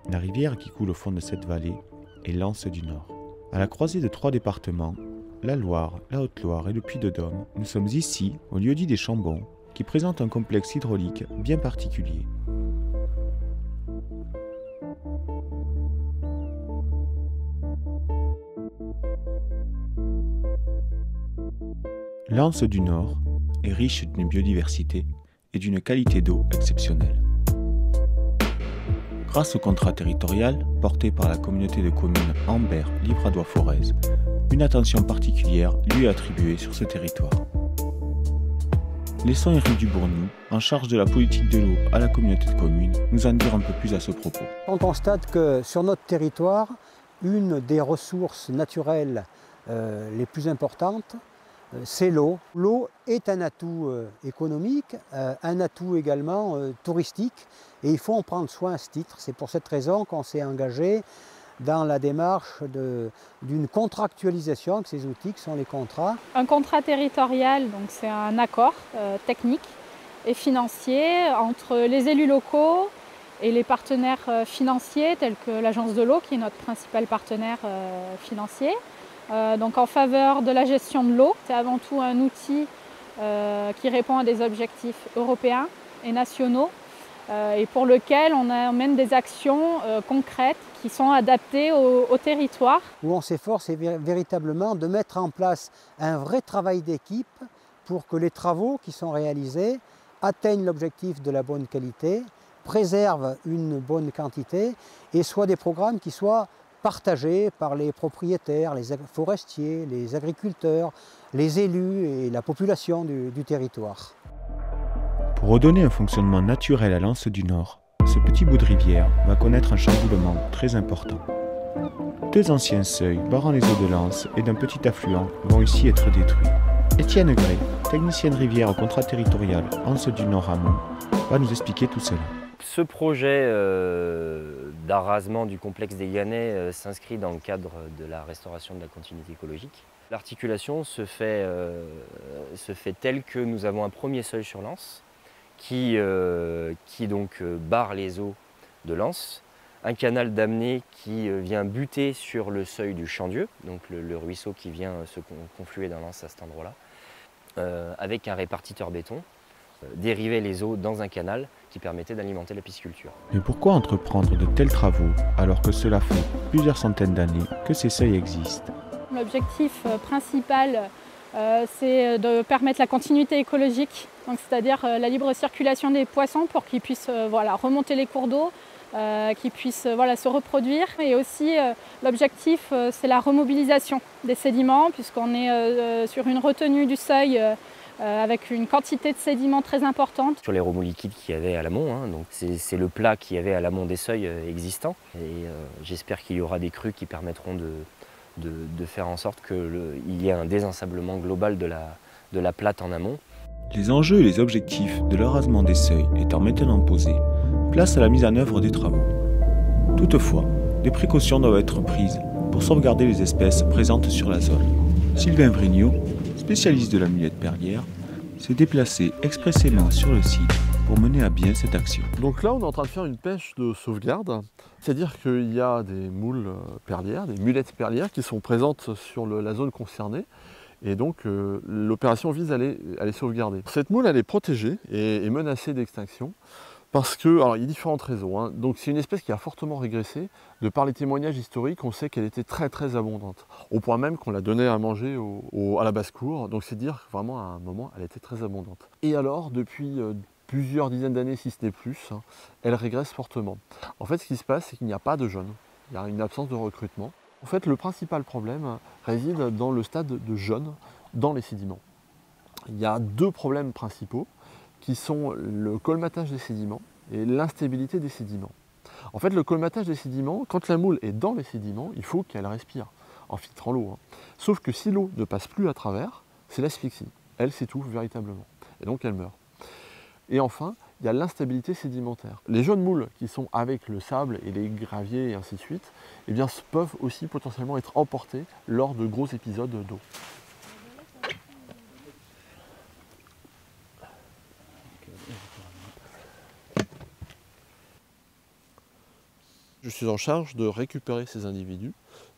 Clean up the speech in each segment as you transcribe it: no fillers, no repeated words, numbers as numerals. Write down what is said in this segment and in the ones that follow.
La rivière qui coule au fond de cette vallée est l'Anse du Nord. À la croisée de 3 départements, la Loire, la Haute-Loire et le Puy-de-Dôme, nous sommes ici, au lieu-dit des Chambons, qui présente un complexe hydraulique bien particulier. L'Anse du Nord est riche d'une biodiversité et d'une qualité d'eau exceptionnelle. Grâce au contrat territorial porté par la communauté de communes Ambert-Livradois-Forez, une attention particulière lui est attribuée sur ce territoire. Laissons Éric Dubourgny, en charge de la politique de l'eau à la communauté de communes, nous en dire un peu plus à ce propos. On constate que sur notre territoire, une des ressources naturelles les plus importantes, c'est l'eau. L'eau est un atout économique, un atout également touristique, et il faut en prendre soin à ce titre. C'est pour cette raison qu'on s'est engagé dans la démarche d'une contractualisation de ces outils qui sont les contrats. Un contrat territorial, donc c'est un accord technique et financier entre les élus locaux et les partenaires financiers tels que l'Agence de l'eau qui est notre principal partenaire financier. Donc en faveur de la gestion de l'eau, c'est avant tout un outil qui répond à des objectifs européens et nationaux et pour lequel on mène des actions concrètes qui sont adaptées au territoire. Où on s'efforce véritablement de mettre en place un vrai travail d'équipe pour que les travaux qui sont réalisés atteignent l'objectif de la bonne qualité, préservent une bonne quantité et soient des programmes qui soient partagés par les propriétaires, les forestiers, les agriculteurs, les élus et la population du territoire. Pour redonner un fonctionnement naturel à l'Anse du Nord, ce petit bout de rivière va connaître un chamboulement très important. 2 anciens seuils barrant les eaux de l'Anse et d'un petit affluent vont ici être détruits. Étienne Gray, technicien de rivière au contrat territorial Anse du Nord Amont, va nous expliquer tout cela. Ce projet d'arasement du complexe des Ganets s'inscrit dans le cadre de la restauration de la continuité écologique. L'articulation se fait telle que nous avons un premier seuil sur l'Anse qui donc barre les eaux de l'Anse, un canal d'amenée qui vient buter sur le seuil du Chandieu, donc le ruisseau qui vient se confluer dans l'Anse à cet endroit-là, avec un répartiteur béton, dériver les eaux dans un canal qui permettait d'alimenter la pisciculture. Mais pourquoi entreprendre de tels travaux alors que cela fait plusieurs centaines d'années que ces seuils existent? L'objectif principal, c'est de permettre la continuité écologique, c'est-à-dire la libre circulation des poissons pour qu'ils puissent remonter les cours d'eau, qu'ils puissent se reproduire. Et aussi l'objectif, c'est la remobilisation des sédiments, puisqu'on est sur une retenue du seuil avec une quantité de sédiments très importante. Sur les remous liquides qu'il y avait à l'amont, donc c'est le plat qu'il y avait à l'amont des seuils existants. Et j'espère qu'il y aura des crues qui permettront de faire en sorte qu'il y ait un désensablement global de la plate en amont. Les enjeux et les objectifs de l'arasement des seuils étant maintenant posés, place à la mise en œuvre des travaux. Toutefois, des précautions doivent être prises pour sauvegarder les espèces présentes sur la zone. Sylvain Vrignot, spécialiste de la mulette perlière, s'est déplacé expressément sur le site pour mener à bien cette action. Donc là, on est en train de faire une pêche de sauvegarde, c'est-à-dire qu'il y a des moules perlières, des mulettes perlières qui sont présentes sur la zone concernée. Et donc l'opération vise à les sauvegarder. Cette moule, elle est protégée et menacée d'extinction parce que, alors il y a différentes raisons. Donc c'est une espèce qui a fortement régressé. De par les témoignages historiques, on sait qu'elle était très très abondante. Au point même qu'on la donnait à manger à la basse-cour. Donc c'est dire vraiment à un moment, elle était très abondante. Et alors, depuis plusieurs dizaines d'années, si ce n'est plus, elle régresse fortement. En fait, ce qui se passe, c'est qu'il n'y a pas de jeunes. Il y a une absence de recrutement. En fait, le principal problème réside dans le stade de jeûne dans les sédiments. Il y a 2 problèmes principaux qui sont le colmatage des sédiments et l'instabilité des sédiments. En fait, le colmatage des sédiments, quand la moule est dans les sédiments, il faut qu'elle respire en filtrant l'eau. Sauf que si l'eau ne passe plus à travers, c'est l'asphyxie. Elle s'étouffe véritablement et donc elle meurt. Et enfin, il y a l'instabilité sédimentaire. Les jeunes moules qui sont avec le sable et les graviers et ainsi de suite, eh bien, peuvent aussi potentiellement être emportés lors de gros épisodes d'eau. Je suis en charge de récupérer ces individus,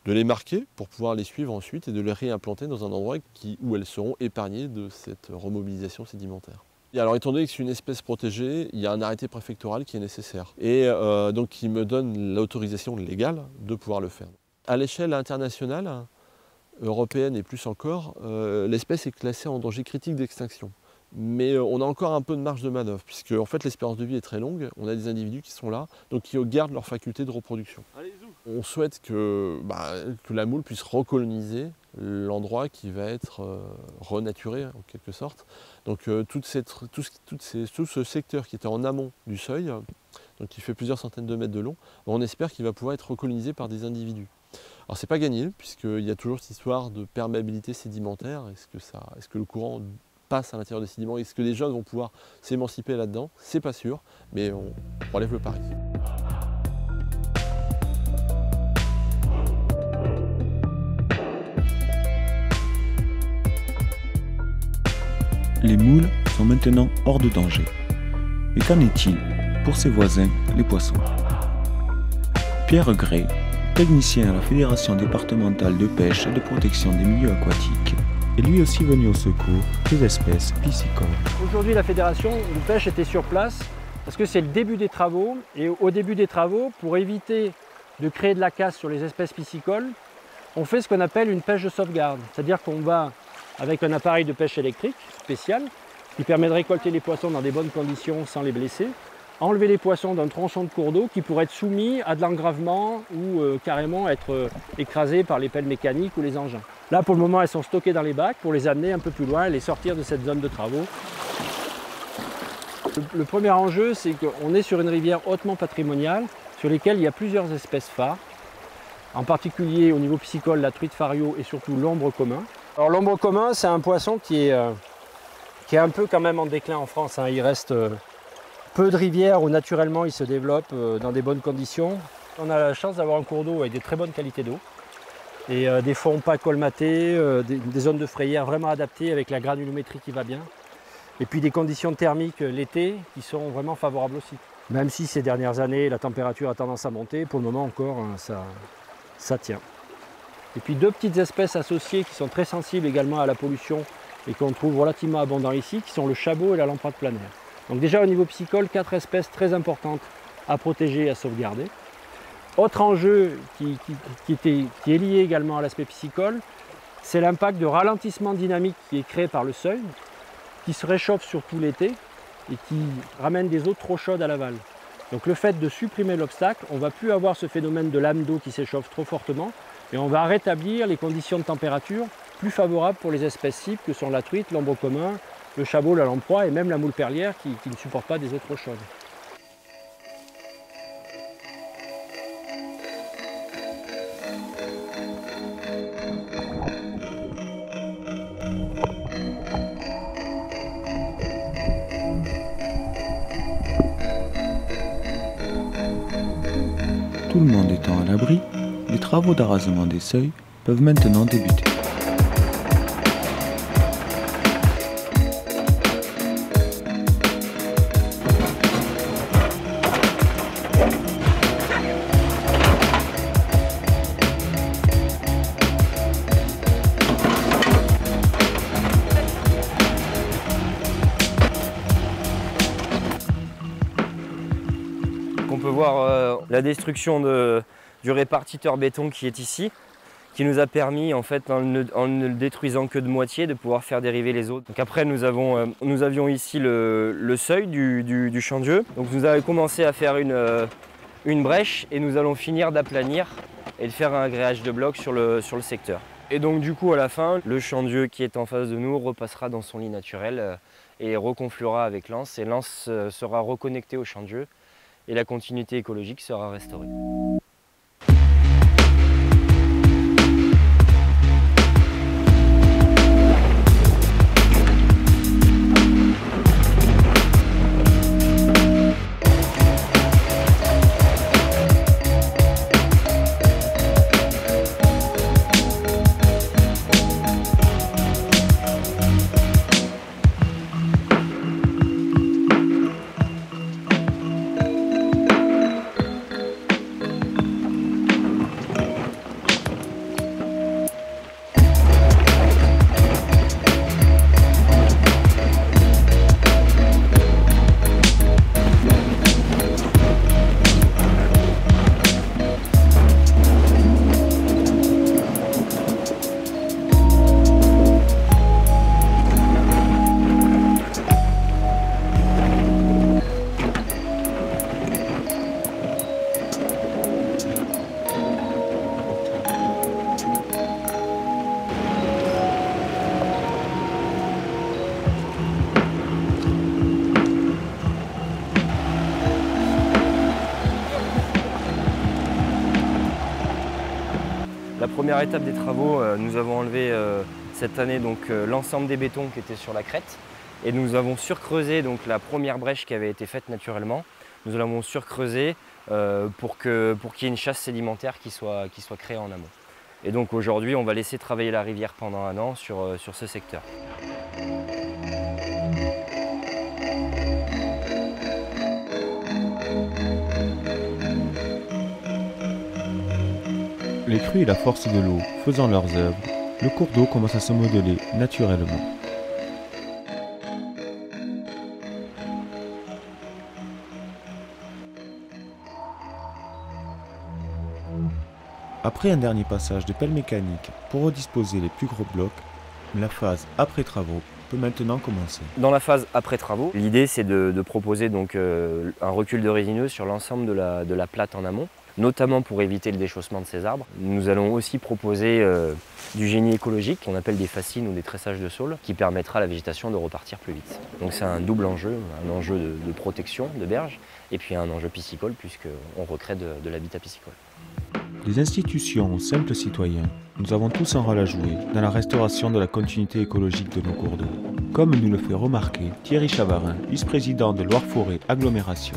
de les marquer pour pouvoir les suivre ensuite et de les réimplanter dans un endroit où elles seront épargnées de cette remobilisation sédimentaire. Et alors, étant donné que c'est une espèce protégée, il y a un arrêté préfectoral qui est nécessaire et donc qui me donne l'autorisation légale de pouvoir le faire. À l'échelle internationale, européenne et plus encore, l'espèce est classée en danger critique d'extinction. Mais on a encore un peu de marge de manœuvre, puisque en fait, l'espérance de vie est très longue, on a des individus qui sont là, donc qui gardent leur faculté de reproduction. On souhaite que la moule puisse recoloniser l'endroit qui va être renaturé en quelque sorte. Donc tout ce secteur qui était en amont du seuil, donc qui fait plusieurs centaines de mètres de long, on espère qu'il va pouvoir être recolonisé par des individus. Alors c'est pas gagné, puisqu'il y a toujours cette histoire de perméabilité sédimentaire. Est-ce que le courant passe à l'intérieur des sédiments? Est-ce que les jeunes vont pouvoir s'émanciper là-dedans? C'est pas sûr, mais on relève le pari. Les moules sont maintenant hors de danger. Mais qu'en est-il pour ses voisins, les poissons? Pierre Gray, technicien à la Fédération départementale de pêche et de protection des milieux aquatiques, est lui aussi venu au secours des espèces piscicoles. Aujourd'hui, la Fédération de pêche était sur place parce que c'est le début des travaux. Et au début des travaux, pour éviter de créer de la casse sur les espèces piscicoles, on fait ce qu'on appelle une pêche de sauvegarde. C'est-à-dire qu'on va avec un appareil de pêche électrique spécial qui permet de récolter les poissons dans des bonnes conditions sans les blesser, enlever les poissons d'un tronçon de cours d'eau qui pourrait être soumis à de l'engravement ou carrément être écrasés par les pelles mécaniques ou les engins. Là, pour le moment, elles sont stockées dans les bacs pour les amener un peu plus loin et les sortir de cette zone de travaux. Le premier enjeu, c'est qu'on est sur une rivière hautement patrimoniale sur laquelle il y a plusieurs espèces phares, en particulier au niveau piscicole, la truite fario et surtout l'ombre commun. Alors l'ombre commun, c'est un poisson qui est un peu quand même en déclin en France. Il reste peu de rivières où naturellement il se développe dans des bonnes conditions. On a la chance d'avoir un cours d'eau avec des très bonnes qualités d'eau et des fonds pas colmatés, des zones de frayère vraiment adaptées avec la granulométrie qui va bien. Et puis des conditions thermiques l'été qui sont vraiment favorables aussi. Même si ces dernières années la température a tendance à monter, pour le moment encore ça tient. Et puis deux petites espèces associées qui sont très sensibles également à la pollution et qu'on trouve relativement abondant ici, qui sont le chabot et la lamprade planaire. Donc déjà au niveau piscicole, 4 espèces très importantes à protéger et à sauvegarder. Autre enjeu qui est lié également à l'aspect piscicole, c'est l'impact de ralentissement dynamique qui est créé par le seuil, qui se réchauffe surtout l'été et qui ramène des eaux trop chaudes à l'aval. Donc le fait de supprimer l'obstacle, on ne va plus avoir ce phénomène de lame d'eau qui s'échauffe trop fortement et on va rétablir les conditions de température plus favorables pour les espèces cibles que sont la truite, l'ombre commun, le chabot, la lamproie et même la moule perlière qui ne supporte pas des eaux trop chaudes. Tout le monde étant à l'abri, les travaux d'arasement des seuils peuvent maintenant débuter. On peut voir la destruction du répartiteur béton qui est ici, qui nous a permis, en fait, en ne le détruisant que de moitié, de pouvoir faire dériver les eaux. Donc après, nous avions ici le seuil du champ de jeu. Donc nous avons commencé à faire une brèche et nous allons finir d'aplanir et de faire un grillage de blocs sur le secteur. Et donc du coup, à la fin, le champ de jeu qui est en face de nous repassera dans son lit naturel et reconfluera avec l'anse. Et l'anse sera reconnectée au champ de jeu et la continuité écologique sera restaurée. Première étape des travaux, nous avons enlevé cette année l'ensemble des bétons qui étaient sur la crête et nous avons surcreusé donc, la première brèche qui avait été faite naturellement. Nous l'avons surcreusé pour qu'il y ait une chasse sédimentaire qui soit créée en amont. Et donc aujourd'hui, on va laisser travailler la rivière pendant 1 an sur ce secteur. Les crues et la force de l'eau faisant leurs œuvres, le cours d'eau commence à se modeler naturellement. Après un dernier passage de pelle mécanique pour redisposer les plus gros blocs, la phase après travaux peut maintenant commencer. Dans la phase après travaux, l'idée c'est de proposer donc, un recul de résineuse sur l'ensemble de la plate en amont, notamment pour éviter le déchaussement de ces arbres. Nous allons aussi proposer du génie écologique, qu'on appelle des fascines ou des tressages de sol, qui permettra à la végétation de repartir plus vite. Donc c'est un double enjeu, un enjeu de protection de berges et puis un enjeu piscicole puisqu'on recrée de l'habitat piscicole. Des institutions aux simples citoyens, nous avons tous un rôle à jouer dans la restauration de la continuité écologique de nos cours d'eau, comme nous le fait remarquer Thierry Chavarin, vice-président de Loire-Forêt Agglomération.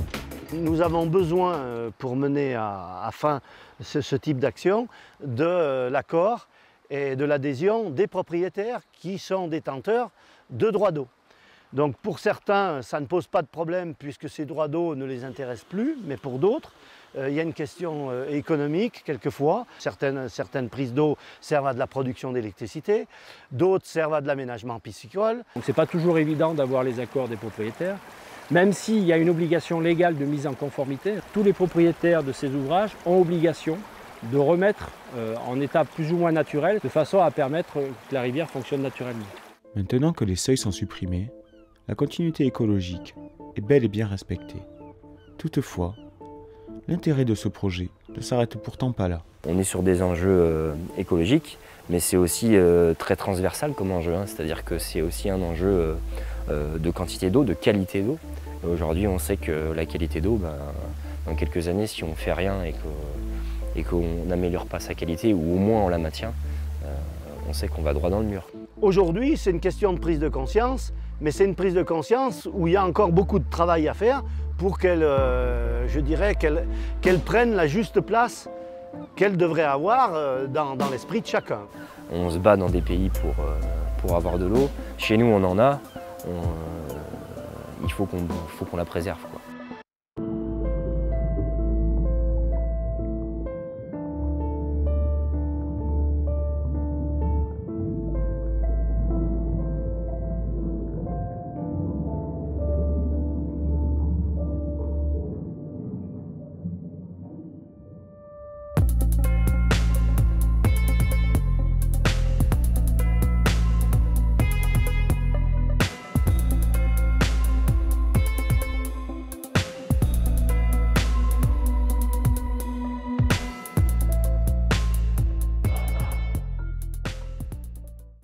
Nous avons besoin, pour mener à fin ce type d'action, de l'accord et de l'adhésion des propriétaires qui sont détenteurs de droits d'eau. Donc pour certains, ça ne pose pas de problème puisque ces droits d'eau ne les intéressent plus, mais pour d'autres, il y a une question économique quelquefois. Certaines prises d'eau servent à de la production d'électricité, d'autres servent à de l'aménagement piscicole. Ce n'est pas toujours évident d'avoir les accords des propriétaires. Même s'il y a une obligation légale de mise en conformité, tous les propriétaires de ces ouvrages ont obligation de remettre en état plus ou moins naturel, de façon à permettre que la rivière fonctionne naturellement. Maintenant que les seuils sont supprimés, la continuité écologique est bel et bien respectée. Toutefois, l'intérêt de ce projet ne s'arrête pourtant pas là. On est sur des enjeux écologiques, mais c'est aussi très transversal comme enjeu, c'est-à-dire que c'est aussi un enjeu de quantité d'eau, de qualité d'eau. Aujourd'hui, on sait que la qualité d'eau, dans quelques années, si on ne fait rien et qu'on n'améliore pas sa qualité, ou au moins on la maintient, on sait qu'on va droit dans le mur. Aujourd'hui, c'est une question de prise de conscience, mais c'est une prise de conscience où il y a encore beaucoup de travail à faire pour qu'elle prenne la juste place qu'elle devrait avoir dans l'esprit de chacun. On se bat dans des pays pour avoir de l'eau. Chez nous, on en a. Il faut qu'on la préserve, quoi.